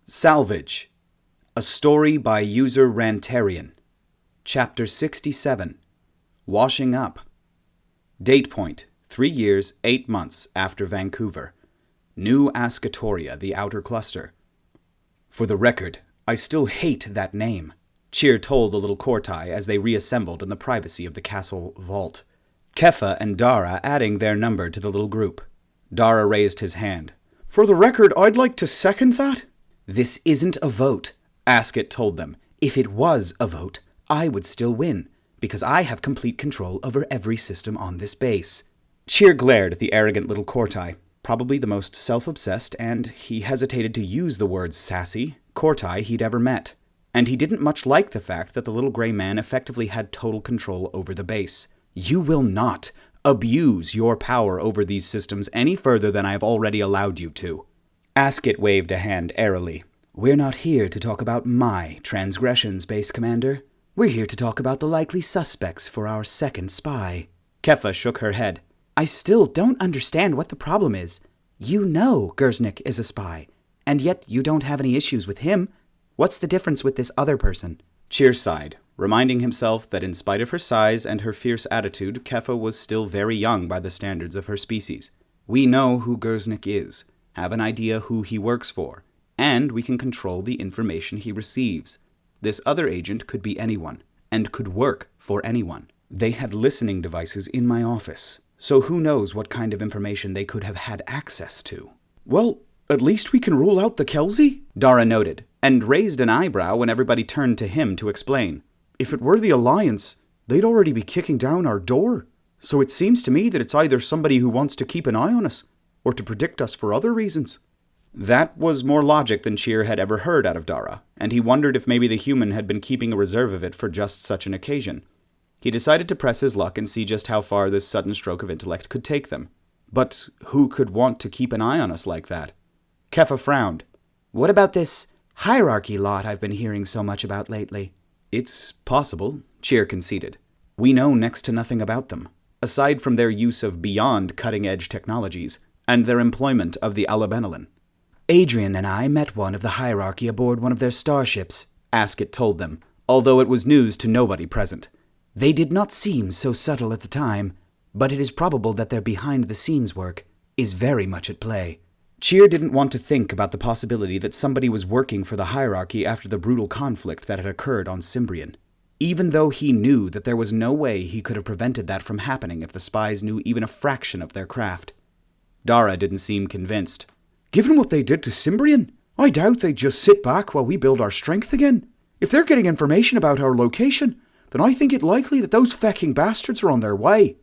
Salvage, a story by user Rantarian. Chapter 67, Washing Up. Date point, 3 years, 8 months after Vancouver. New Ascatoria, the outer cluster. For the record, I still hate that name, Cheer told the little Cortai as they reassembled in the privacy of the castle vault. Kepha and Dara adding their number to the little group. Dara raised his hand. For the record, I'd like to second that. This isn't a vote, Ascot told them. If it was a vote, I would still win, because I have complete control over every system on this base. Cheer glared at the arrogant little Cortai, probably the most self-obsessed, and he hesitated to use the word sassy, Cortai he'd ever met. And he didn't much like the fact that the little grey man effectively had total control over the base. You will not abuse your power over these systems any further than I have already allowed you to. Ascot waved a hand airily. We're not here to talk about my transgressions, Base Commander. We're here to talk about the likely suspects for our second spy. Kepha shook her head. I still don't understand what the problem is. You know Gersnik is a spy, and yet you don't have any issues with him. What's the difference with this other person? Cheer sighed, reminding himself that in spite of her size and her fierce attitude, Kepha was still very young by the standards of her species. We know who Gersnik is, have an idea who he works for, and we can control the information he receives. This other agent could be anyone, and could work for anyone. They had listening devices in my office, so who knows what kind of information they could have had access to. Well, at least we can rule out the Kelsey, Dara noted, and raised an eyebrow when everybody turned to him to explain. If it were the Alliance, they'd already be kicking down our door. So it seems to me that it's either somebody who wants to keep an eye on us, or to predict us for other reasons. That was more logic than Cheer had ever heard out of Dara, and he wondered if maybe the human had been keeping a reserve of it for just such an occasion. He decided to press his luck and see just how far this sudden stroke of intellect could take them. But who could want to keep an eye on us like that? Kepha frowned. What about this hierarchy lot I've been hearing so much about lately? It's possible, Cheer conceded. We know next to nothing about them, aside from their use of beyond cutting-edge technologies, and their employment of the Alabenelin. Adrian and I met one of the hierarchy aboard one of their starships, Ascot told them, although it was news to nobody present. They did not seem so subtle at the time, but it is probable that their behind-the-scenes work is very much at play. Cheer didn't want to think about the possibility that somebody was working for the hierarchy after the brutal conflict that had occurred on Cimbrian, even though he knew that there was no way he could have prevented that from happening if the spies knew even a fraction of their craft. Dara didn't seem convinced. Given what they did to Cimbrian, I doubt they'd just sit back while we build our strength again. If they're getting information about our location, then I think it likely that those fecking bastards are on their way.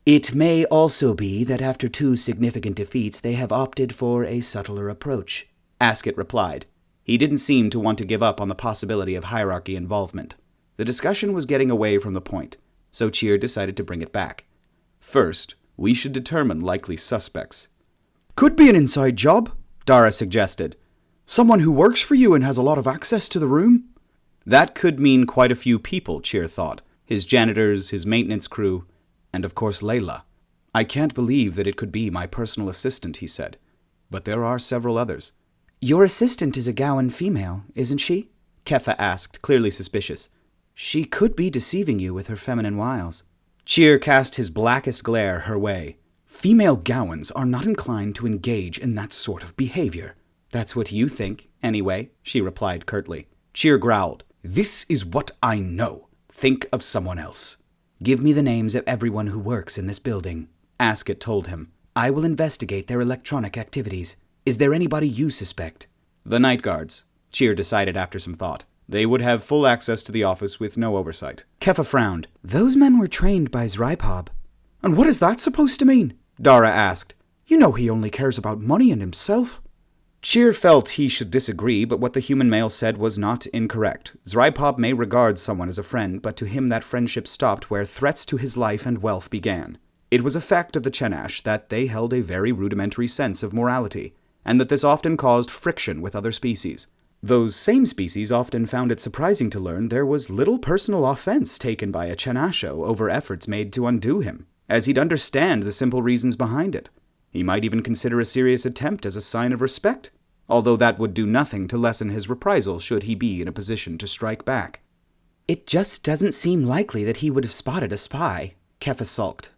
It may also be that after 2 significant defeats they have opted for a subtler approach, Ascot replied. He didn't seem to want to give up on the possibility of hierarchy involvement. The discussion was getting away from the point, so Cheer decided to bring it back. First, we should determine likely suspects. Could be an inside job, Dara suggested. Someone who works for you and has a lot of access to the room. That could mean quite a few people, Cheer thought. His janitors, his maintenance crew, and of course Layla. I can't believe that it could be my personal assistant, he said. But there are several others. Your assistant is a Gowan female, isn't she? Kepha asked, clearly suspicious. She could be deceiving you with her feminine wiles. Cheer cast his blackest glare her way. Female Gowans are not inclined to engage in that sort of behavior. That's what you think, anyway, she replied curtly. Cheer growled. This is what I know. Think of someone else. Give me the names of everyone who works in this building, Ascot told him. I will investigate their electronic activities. Is there anybody you suspect? The Night Guards, Cheer decided after some thought. They would have full access to the office with no oversight. Kepha frowned. Those men were trained by Zrypov. And what is that supposed to mean? Dara asked. You know he only cares about money and himself. Cheer felt he should disagree, but what the human male said was not incorrect. Zrypov may regard someone as a friend, but to him that friendship stopped where threats to his life and wealth began. It was a fact of the Chenash that they held a very rudimentary sense of morality, and that this often caused friction with other species. Those same species often found it surprising to learn there was little personal offense taken by a Chenasho over efforts made to undo him, as he'd understand the simple reasons behind it. He might even consider a serious attempt as a sign of respect. although that would do nothing to lessen his reprisal should he be in a position to strike back. It just doesn't seem likely that he would have spotted a spy, Kepha sulked.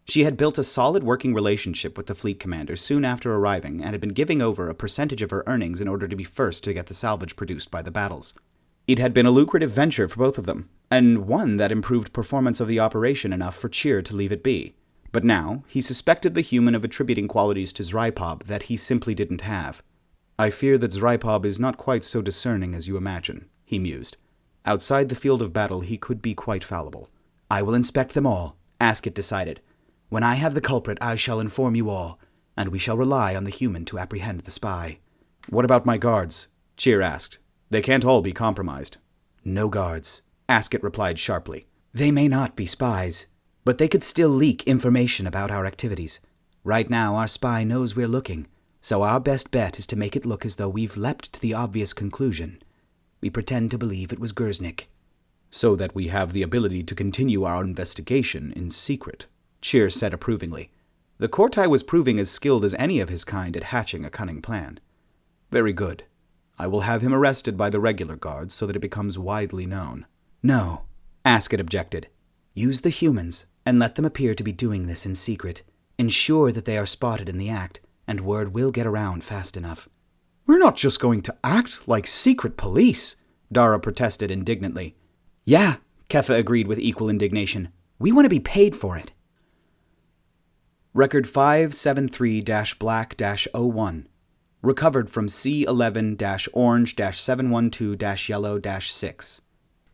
She had built a solid working relationship with the fleet commander soon after arriving and had been giving over a percentage of her earnings in order to be first to get the salvage produced by the battles. It had been a lucrative venture for both of them, and one that improved performance of the operation enough for Cheer to leave it be. But now, he suspected the human of attributing qualities to Zrypov that he simply didn't have. I fear that Zrypov is not quite so discerning as you imagine, he mused. Outside the field of battle, he could be quite fallible. I will inspect them all, Askett decided. When I have the culprit, I shall inform you all, and we shall rely on the human to apprehend the spy. What about my guards? Cheer asked. They can't all be compromised. No guards, Askett replied sharply. They may not be spies, but they could still leak information about our activities. Right now, our spy knows we're looking, so our best bet is to make it look as though we've leapt to the obvious conclusion. We pretend to believe it was Gersnik. So that we have the ability to continue our investigation in secret, Cheer said approvingly. The Kortai was proving as skilled as any of his kind at hatching a cunning plan. Very good. I will have him arrested by the regular guards so that it becomes widely known. No, Askett objected. Use the humans and let them appear to be doing this in secret. Ensure that they are spotted in the act, and word will get around fast enough. We're not just going to act like secret police, Dara protested indignantly. Yeah, Kepha agreed with equal indignation. We want to be paid for it. Record 573-Black-01. Recovered from C11-Orange-712-Yellow-6.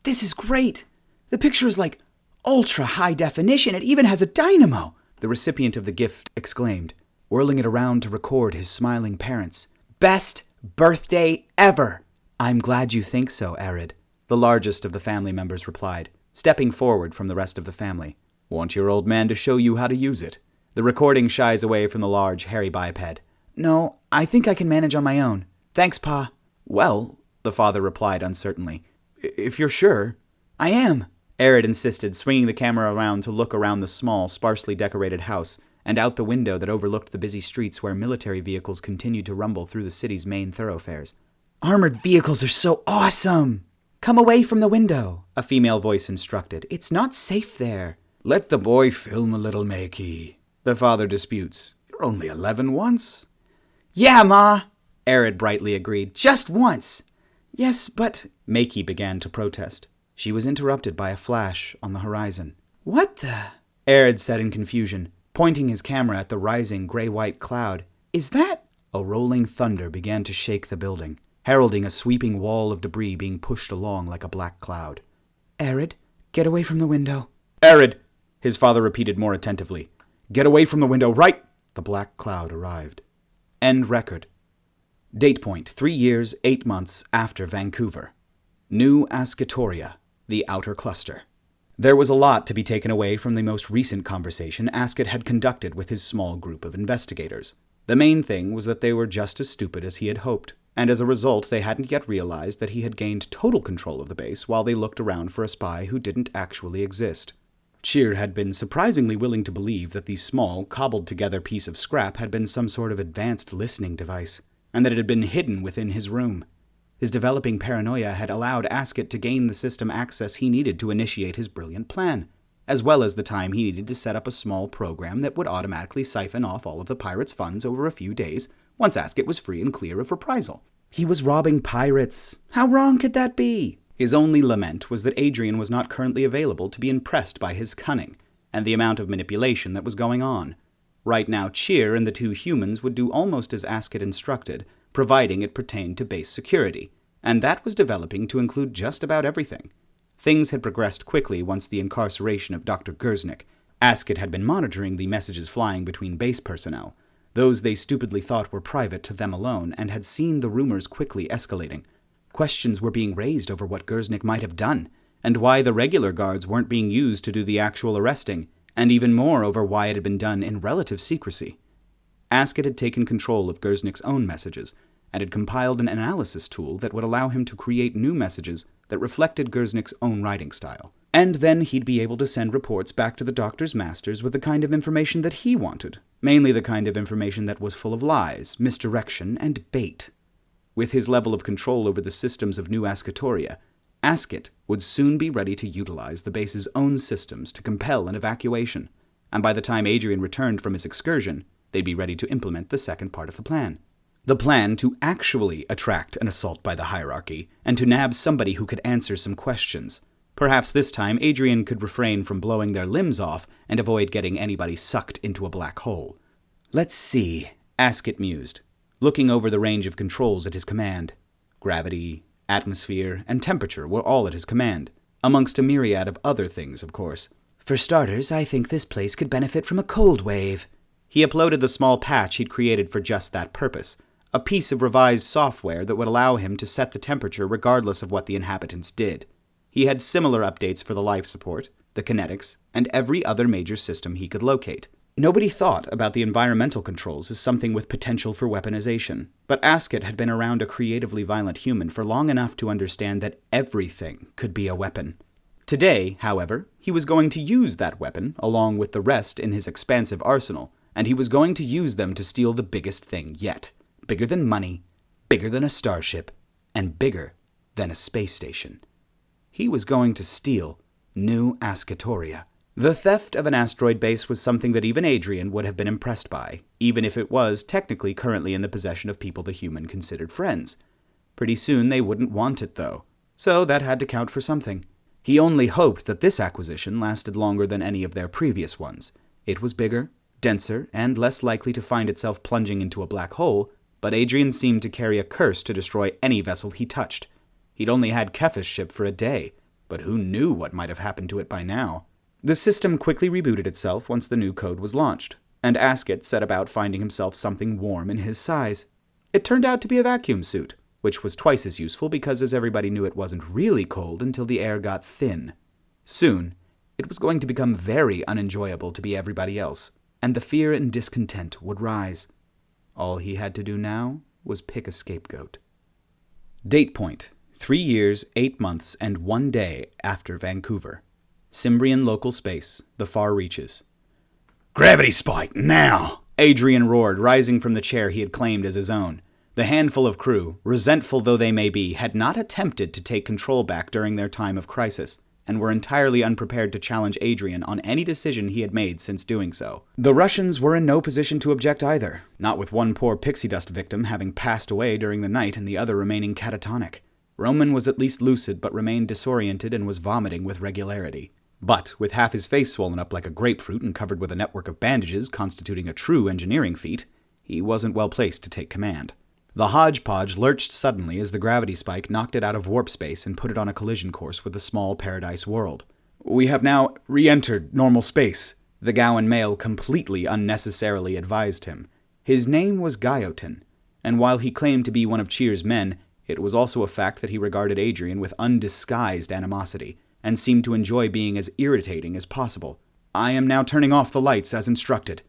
This is great! The picture is like ultra high definition. It even has a dynamo! The recipient of the gift exclaimed, whirling it around to record his smiling parents. Best birthday ever! I'm glad you think so, Arid, the largest of the family members replied, stepping forward from the rest of the family. Want your old man to show you how to use it? The recording shies away from the large, hairy biped. No, I think I can manage on my own. Thanks, Pa. Well, the father replied uncertainly, if you're sure. I am, Arid insisted, swinging the camera around to look around the small, sparsely decorated house and out the window that overlooked the busy streets where military vehicles continued to rumble through the city's main thoroughfares. Armored vehicles are so awesome! Come away from the window, a female voice instructed. It's not safe there. Let the boy film a little, Makey, the father disputes. You're only 11 once. Yeah, Ma, Arid brightly agreed. Just once. Yes, but... Makey began to protest. She was interrupted by a flash on the horizon. What the... Arid said in confusion, pointing his camera at the rising gray-white cloud. Is that... A rolling thunder began to shake the building, heralding a sweeping wall of debris being pushed along like a black cloud. Arid, get away from the window. Arid, his father repeated more attentively. Get away from the window, right? The black cloud arrived. End record. Date point, 3 years, 8 months after Vancouver. New Asketoria, the outer cluster. There was a lot to be taken away from the most recent conversation Askett had conducted with his small group of investigators. The main thing was that they were just as stupid as he had hoped, and as a result they hadn't yet realized that he had gained total control of the base while they looked around for a spy who didn't actually exist. Cheer had been surprisingly willing to believe that the small, cobbled-together piece of scrap had been some sort of advanced listening device, and that it had been hidden within his room. His developing paranoia had allowed Askett to gain the system access he needed to initiate his brilliant plan, as well as the time he needed to set up a small program that would automatically siphon off all of the pirates' funds over a few days once Askett was free and clear of reprisal. He was robbing pirates. How wrong could that be? His only lament was that Adrian was not currently available to be impressed by his cunning and the amount of manipulation that was going on. Right now, Cheer and the 2 humans would do almost as Askett instructed, providing it pertained to base security, and that was developing to include just about everything. Things had progressed quickly once the incarceration of Dr. Gersnik. Askett had been monitoring the messages flying between base personnel, those they stupidly thought were private to them alone, and had seen the rumors quickly escalating. Questions were being raised over what Gersnik might have done, and why the regular guards weren't being used to do the actual arresting, and even more over why it had been done in relative secrecy. Askett had taken control of Gersnik's own messages, and had compiled an analysis tool that would allow him to create new messages that reflected Gersnik's own writing style. And then he'd be able to send reports back to the Doctor's masters with the kind of information that he wanted, mainly the kind of information that was full of lies, misdirection, and bait. With his level of control over the systems of New Ascatoria, Asket would soon be ready to utilize the base's own systems to compel an evacuation, and by the time Adrian returned from his excursion, they'd be ready to implement the second part of the plan. The plan to actually attract an assault by the hierarchy, and to nab somebody who could answer some questions. Perhaps this time Adrian could refrain from blowing their limbs off and avoid getting anybody sucked into a black hole. Let's see, Asket mused, looking over the range of controls at his command. Gravity, atmosphere, and temperature were all at his command, amongst a myriad of other things, of course. For starters, I think this place could benefit from a cold wave. He uploaded the small patch he'd created for just that purpose, a piece of revised software that would allow him to set the temperature regardless of what the inhabitants did. He had similar updates for the life support, the kinetics, and every other major system he could locate. Nobody thought about the environmental controls as something with potential for weaponization, but Asket had been around a creatively violent human for long enough to understand that everything could be a weapon. Today, however, he was going to use that weapon, along with the rest in his expansive arsenal, and he was going to use them to steal the biggest thing yet. Bigger than money, bigger than a starship, and bigger than a space station. He was going to steal New Ascatoria. The theft of an asteroid base was something that even Adrian would have been impressed by, even if it was technically currently in the possession of people the human considered friends. Pretty soon they wouldn't want it, though, so that had to count for something. He only hoped that this acquisition lasted longer than any of their previous ones. It was bigger, denser, and less likely to find itself plunging into a black hole, but Adrian seemed to carry a curse to destroy any vessel he touched. He'd only had Kepha's ship for a day, but who knew what might have happened to it by now? The system quickly rebooted itself once the new code was launched, and Asket set about finding himself something warm in his size. It turned out to be a vacuum suit, which was twice as useful because as everybody knew it wasn't really cold until the air got thin. Soon, it was going to become very unenjoyable to be everybody else, and the fear and discontent would rise. All he had to do now was pick a scapegoat. Date point: 3 years, 8 months, and 1 day after Vancouver. Cimbrian local space, the far reaches. "Gravity spike, now!" Adrian roared, rising from the chair he had claimed as his own. The handful of crew, resentful though they may be, had not attempted to take control back during their time of crisis, and were entirely unprepared to challenge Adrian on any decision he had made since doing so. The Russians were in no position to object either, not with one poor pixie dust victim having passed away during the night and the other remaining catatonic. Roman was at least lucid but remained disoriented and was vomiting with regularity. But, with half his face swollen up like a grapefruit and covered with a network of bandages constituting a true engineering feat, he wasn't well placed to take command. The hodgepodge lurched suddenly as the gravity spike knocked it out of warp space and put it on a collision course with the small paradise world. "We have now re-entered normal space," the Gowan male completely unnecessarily advised him. His name was Gaiotin, and while he claimed to be one of Cheer's men, it was also a fact that he regarded Adrian with undisguised animosity, and seemed to enjoy being as irritating as possible. "I am now turning off the lights as instructed."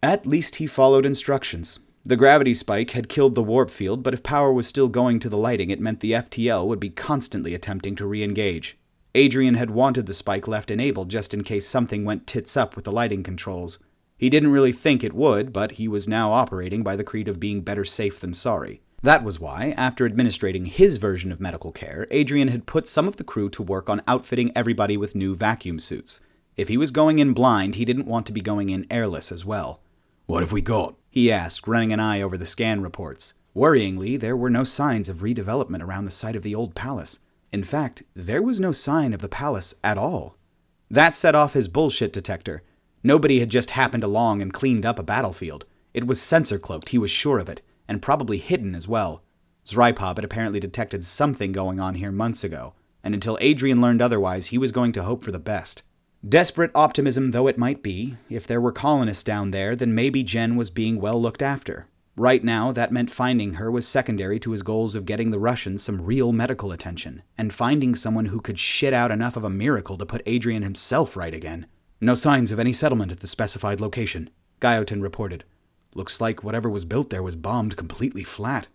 At least he followed instructions. The gravity spike had killed the warp field, but if power was still going to the lighting, it meant the FTL would be constantly attempting to re-engage. Adrian had wanted the spike left enabled just in case something went tits up with the lighting controls. He didn't really think it would, but he was now operating by the creed of being better safe than sorry. That was why, after administrating his version of medical care, Adrian had put some of the crew to work on outfitting everybody with new vacuum suits. If he was going in blind, he didn't want to be going in airless as well. "What have we got?" he asked, running an eye over the scan reports. Worryingly, there were no signs of redevelopment around the site of the old palace. In fact, there was no sign of the palace at all. That set off his bullshit detector. Nobody had just happened along and cleaned up a battlefield. It was sensor-cloaked, he was sure of it, and probably hidden as well. Zrypov had apparently detected something going on here months ago, and until Adrian learned otherwise, he was going to hope for the best. Desperate optimism though it might be, if there were colonists down there, then maybe Jen was being well looked after. Right now, that meant finding her was secondary to his goals of getting the Russians some real medical attention, and finding someone who could shit out enough of a miracle to put Adrian himself right again. "No signs of any settlement at the specified location," Gaiotin reported. "Looks like whatever was built there was bombed completely flat.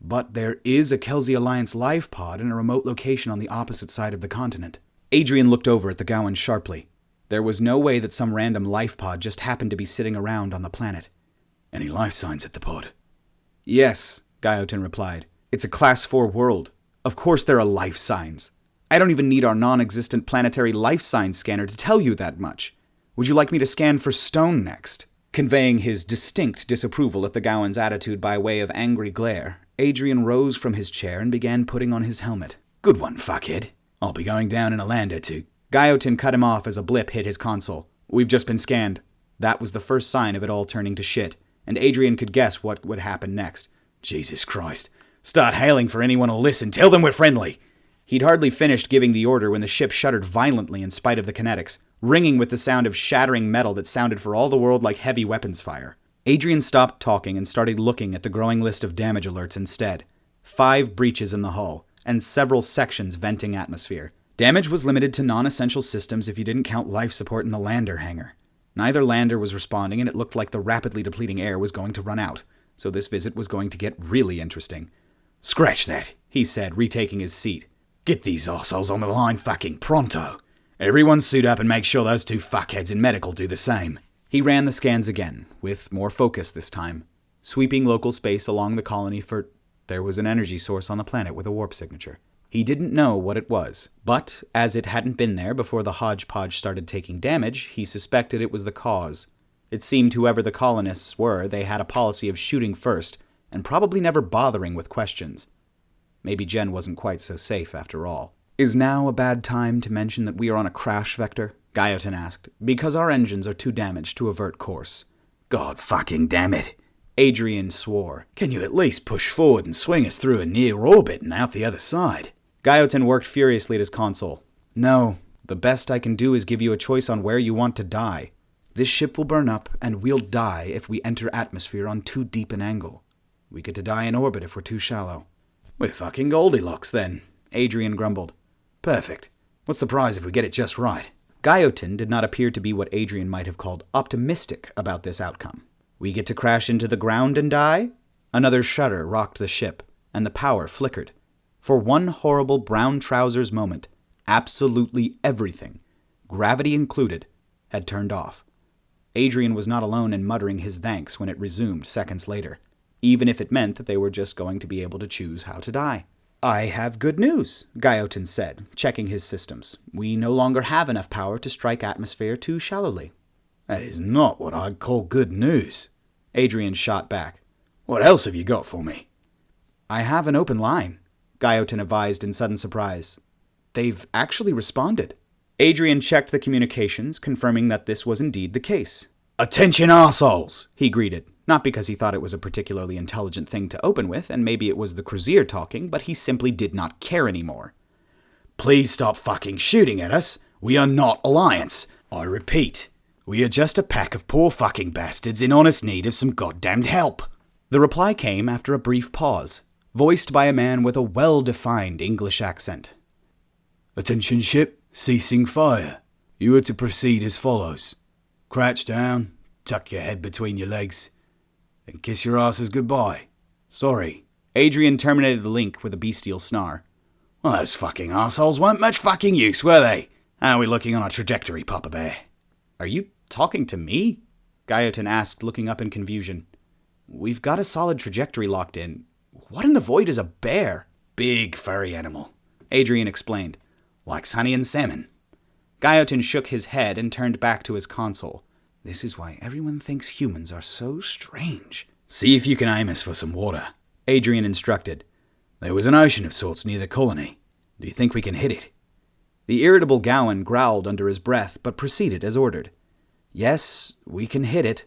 But there is a Kelsey Alliance life pod in a remote location on the opposite side of the continent." Adrian looked over at the Gowan sharply. There was no way that some random life pod just happened to be sitting around on the planet. "Any life signs at the pod?" "Yes," Gaiotin replied. It's a Class 4 world. Of course there are life signs. I don't even need our non-existent planetary life sign scanner to tell you that much. Would you like me to scan for stone next?" Conveying his distinct disapproval at the Gowan's attitude by way of angry glare, Adrian rose from his chair and began putting on his helmet. "Good one, fuckhead. I'll be going down in a land or two." Gaiotin cut him off as a blip hit his console. "We've just been scanned." That was the first sign of it all turning to shit, and Adrian could guess what would happen next. "Jesus Christ. Start hailing for anyone who'll listen. Tell them we're friendly." He'd hardly finished giving the order when the ship shuddered violently in spite of the kinetics, ringing with the sound of shattering metal that sounded for all the world like heavy weapons fire. Adrian stopped talking and started looking at the growing list of damage alerts instead. 5 breaches in the hull, and several sections venting atmosphere. Damage was limited to non-essential systems if you didn't count life support in the lander hangar. Neither lander was responding, and it looked like the rapidly depleting air was going to run out, so this visit was going to get really interesting. "Scratch that," he said, retaking his seat. "Get these arseholes on the line fucking pronto. Everyone suit up and make sure those 2 fuckheads in medical do the same." He ran the scans again, with more focus this time, sweeping local space along the colony for... There was an energy source on the planet with a warp signature. He didn't know what it was, but as it hadn't been there before the hodgepodge started taking damage, he suspected it was the cause. It seemed whoever the colonists were, they had a policy of shooting first, and probably never bothering with questions. Maybe Jen wasn't quite so safe after all. "Is now a bad time to mention that we are on a crash vector?" Gaiotin asked, "because our engines are too damaged to avert course." "God fucking damn it," Adrian swore. "Can you at least push forward and swing us through a near orbit and out the other side?" Gaiotin worked furiously at his console. "No, the best I can do is give you a choice on where you want to die. This ship will burn up, and we'll die if we enter atmosphere on too deep an angle. We get to die in orbit if we're too shallow." "We're fucking Goldilocks then," Adrian grumbled. "Perfect. What's the prize if we get it just right?" Gaiotin did not appear to be what Adrian might have called optimistic about this outcome. "We get to crash into the ground and die?" Another shudder rocked the ship, and the power flickered. For one horrible brown trousers moment, absolutely everything, gravity included, had turned off. Adrian was not alone in muttering his thanks when it resumed seconds later, even if it meant that they were just going to be able to choose how to die. "I have good news," Gaiotin said, checking his systems. "We no longer have enough power to strike atmosphere too shallowly." "That is not what I'd call good news," Adrian shot back. "What else have you got for me?" "I have an open line," Gaiotin advised in sudden surprise. "They've actually responded." Adrian checked the communications, confirming that this was indeed the case. "Attention, arseholes," he greeted, not because he thought it was a particularly intelligent thing to open with, and maybe it was the Cruzier talking, but he simply did not care anymore. "Please stop fucking shooting at us. We are not Alliance. I repeat, we are just a pack of poor fucking bastards in honest need of some goddamned help." The reply came after a brief pause, voiced by a man with a well-defined English accent. "Attention ship, ceasing fire. You are to proceed as follows. Crouch down, tuck your head between your legs, and kiss your asses goodbye. Sorry." Adrian terminated the link with a bestial snarl. "Well, those fucking assholes weren't much fucking use, were they? How are we looking on our trajectory, Papa Bear?" "Are you talking to me?" Gaiotin asked, looking up in confusion. "We've got a solid trajectory locked in. What in the void is a bear?" "Big furry animal," Adrian explained. "Likes honey and salmon." Gaiotin shook his head and turned back to his console. "This is why everyone thinks humans are so strange." "See if you can aim us for some water," Adrian instructed. "There was an ocean of sorts near the colony. Do you think we can hit it?" The irritable Gowan growled under his breath, but proceeded as ordered. "Yes, we can hit it.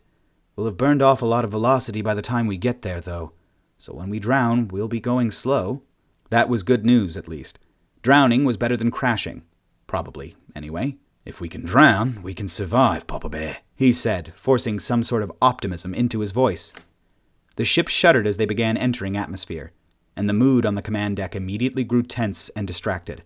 We'll have burned off a lot of velocity by the time we get there, though. So when we drown, we'll be going slow." That was good news, at least. Drowning was better than crashing. Probably, anyway. "If we can drown, we can survive, Papa Bear," he said, forcing some sort of optimism into his voice. The ship shuddered as they began entering atmosphere, and the mood on the command deck immediately grew tense and distracted.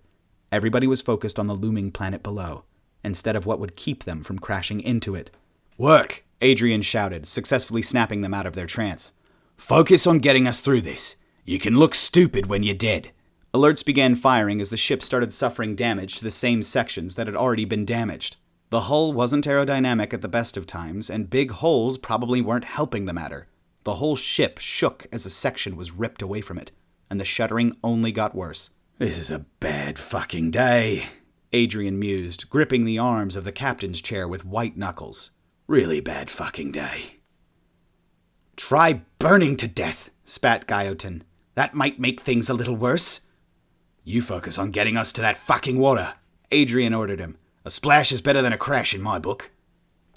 Everybody was focused on the looming planet below, instead of what would keep them from crashing into it. "Work!" Adrian shouted, successfully snapping them out of their trance. "Focus on getting us through this. You can look stupid when you're dead." Alerts began firing as the ship started suffering damage to the same sections that had already been damaged. The hull wasn't aerodynamic at the best of times, and big holes probably weren't helping the matter. The whole ship shook as a section was ripped away from it. and the shuddering only got worse. This is a bad fucking day, Adrian mused, gripping the arms of the captain's chair with white knuckles. Really bad fucking day. Try burning to death, spat Gaiotin. That might make things a little worse. You focus on getting us to that fucking water, Adrian ordered him. A splash is better than a crash in my book.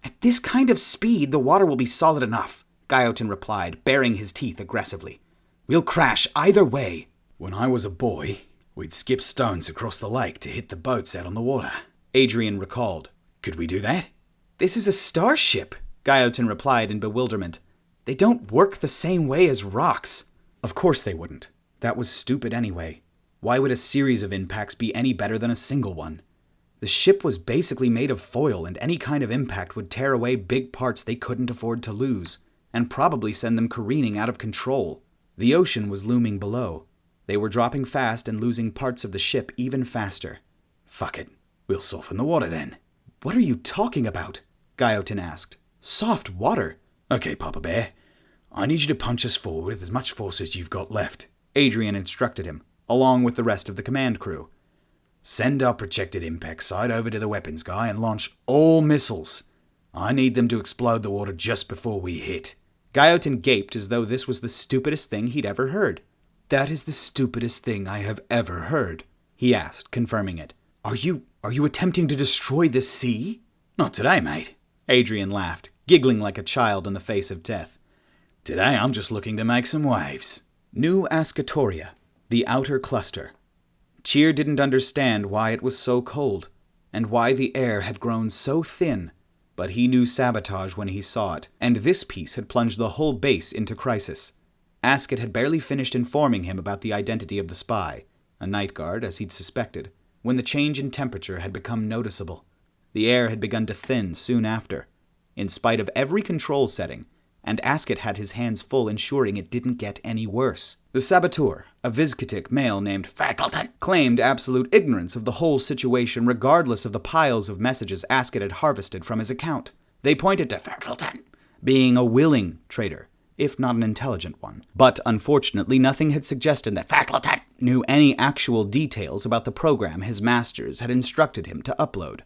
At this kind of speed, the water will be solid enough, Gaiotin replied, baring his teeth aggressively. We'll crash either way. When I was a boy, we'd skip stones across the lake to hit the boats out on the water, Adrian recalled. Could we do that? This is a starship, Gaiotin replied in bewilderment. They don't work the same way as rocks. Of course they wouldn't. That was stupid anyway. Why would a series of impacts be any better than a single one? The ship was basically made of foil, and any kind of impact would tear away big parts they couldn't afford to lose, and probably send them careening out of control. The ocean was looming below. They were dropping fast and losing parts of the ship even faster. Fuck it. We'll soften the water then. What are you talking about? Gaiotin asked. Soft water? Okay, Papa Bear. I need you to punch us forward with as much force as you've got left, Adrian instructed him, along with the rest of the command crew. Send our projected impact site over to the weapons guy and launch all missiles. I need them to explode the water just before we hit. Gaiotin gaped as though this was the stupidest thing he'd ever heard. That is the stupidest thing I have ever heard, he asked, confirming it. Are you attempting to destroy the sea? Not today, mate. Adrian laughed, giggling like a child in the face of death. Today I'm just looking to make some waves. New Ascatoria, the outer cluster. Cheer didn't understand why it was so cold, and why the air had grown so thin, but he knew sabotage when he saw it, and this piece had plunged the whole base into crisis. Asket had barely finished informing him about the identity of the spy, a night guard as he'd suspected, when the change in temperature had become noticeable. The air had begun to thin soon after, in spite of every control setting, and Asket had his hands full ensuring it didn't get any worse. The saboteur, a Vizcatic male named Fackleton, claimed absolute ignorance of the whole situation regardless of the piles of messages Asket had harvested from his account. They pointed to Fackleton being a willing traitor, if not an intelligent one. But unfortunately, nothing had suggested that Fackleton knew any actual details about the program his masters had instructed him to upload.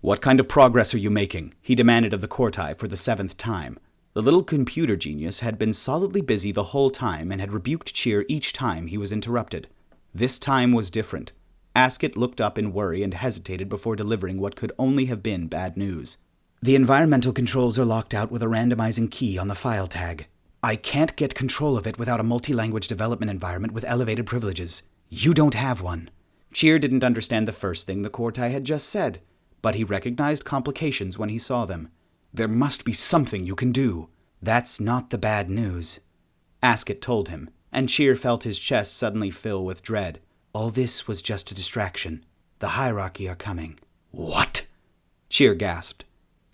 What kind of progress are you making? He demanded of the Cortai for the 7th time. The little computer genius had been solidly busy the whole time and had rebuked Cheer each time he was interrupted. This time was different. Asket looked up in worry and hesitated before delivering what could only have been bad news. The environmental controls are locked out with a randomizing key on the file tag. I can't get control of it without a multi-language development environment with elevated privileges. You don't have one. Cheer didn't understand the first thing the Cortai had just said, but he recognized complications when he saw them. There must be something you can do. That's not the bad news, Asket told him, and Cheer felt his chest suddenly fill with dread. All this was just a distraction. The hierarchy are coming. What? Cheer gasped.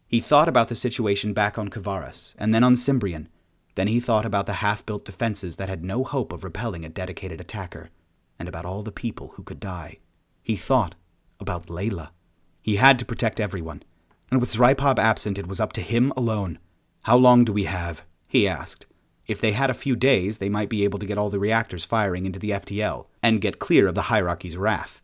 He thought about the situation back on Kavaris, and then on Cimbrian. Then he thought about the half-built defenses that had no hope of repelling a dedicated attacker, and about all the people who could die. He thought about Layla. He had to protect everyone. And with Zrypov absent, it was up to him alone. How long do we have? He asked. If they had a few days, they might be able to get all the reactors firing into the FTL and get clear of the hierarchy's wrath.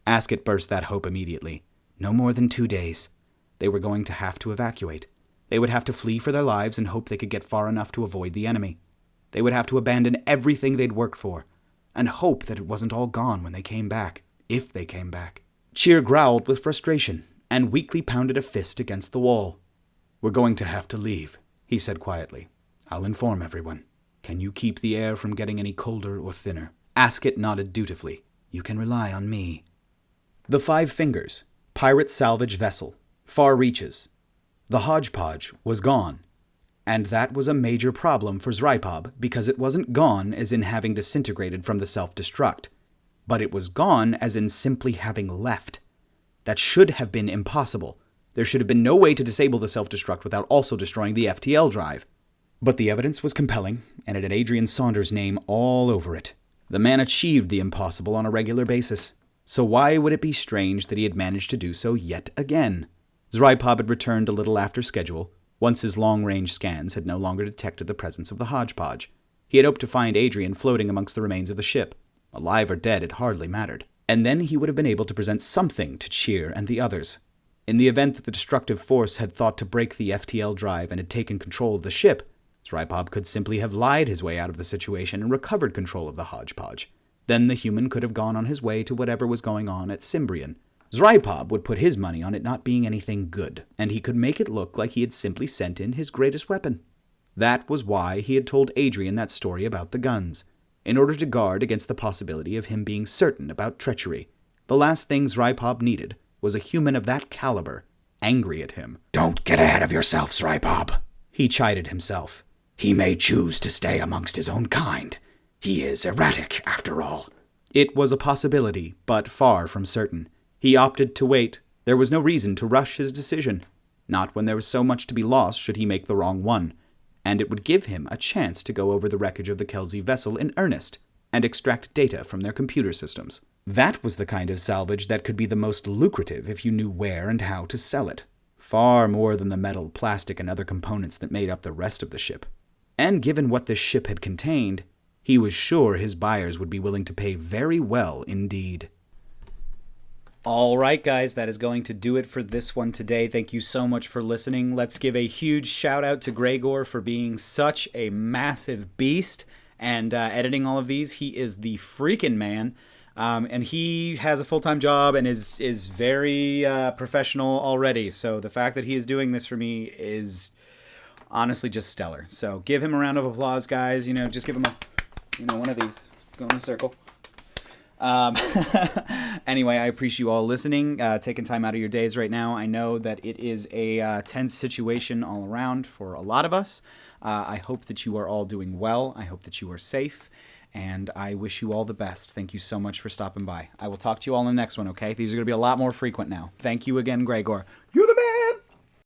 Asket burst that hope immediately. No more than 2 days. They were going to have to evacuate. They would have to flee for their lives and hope they could get far enough to avoid the enemy. They would have to abandon everything they'd worked for, and hope that it wasn't all gone when they came back, if they came back. Cheer growled with frustration, and weakly pounded a fist against the wall. We're going to have to leave, he said quietly. I'll inform everyone. Can you keep the air from getting any colder or thinner? Asket nodded dutifully. You can rely on me. The 5 Fingers, pirate salvage vessel, far reaches. The hodgepodge was gone, and that was a major problem for Zrypov because it wasn't gone as in having disintegrated from the self-destruct, but it was gone as in simply having left. That should have been impossible. There should have been no way to disable the self-destruct without also destroying the FTL drive. But the evidence was compelling, and it had Adrian Saunders' name all over it. The man achieved the impossible on a regular basis. So why would it be strange that he had managed to do so yet again? Zrypov had returned a little after schedule, once his long-range scans had no longer detected the presence of the hodgepodge. He had hoped to find Adrian floating amongst the remains of the ship. Alive or dead, it hardly mattered. And then he would have been able to present something to Cheer and the others. In the event that the destructive force had thought to break the FTL drive and had taken control of the ship, Zrypov could simply have lied his way out of the situation and recovered control of the hodgepodge. Then the human could have gone on his way to whatever was going on at Cimbrian. Zrypov would put his money on it not being anything good, and he could make it look like he had simply sent in his greatest weapon. That was why he had told Adrian that story about the guns, in order to guard against the possibility of him being certain about treachery. The last thing Zrypov needed was a human of that caliber, angry at him. "Don't get ahead of yourself, Zrypov," he chided himself. "He may choose to stay amongst his own kind. He is erratic, after all." It was a possibility, but far from certain. He opted to wait. There was no reason to rush his decision. Not when there was so much to be lost should he make the wrong one. And it would give him a chance to go over the wreckage of the Kelsey vessel in earnest and extract data from their computer systems. That was the kind of salvage that could be the most lucrative if you knew where and how to sell it. Far more than the metal, plastic, and other components that made up the rest of the ship. And given what this ship had contained, he was sure his buyers would be willing to pay very well indeed. All right, guys, that is going to do it for this one today. Thank you so much for listening. Let's give a huge shout out to Graygor for being such a massive beast and editing all of these. He is the freaking man. And he has a full-time job and is very professional already. So the fact that he is doing this for me is honestly just stellar. So give him a round of applause, guys. Just give him one of these. Go in a circle. Anyway, I appreciate you all listening, taking time out of your days right now. I know that it is a tense situation all around for a lot of us. I hope that you are all doing well. I hope that you are safe. And I wish you all the best. Thank you so much for stopping by. I will talk to you all in the next one, okay? These are going to be a lot more frequent now. Thank you again, Graygor. You're the man!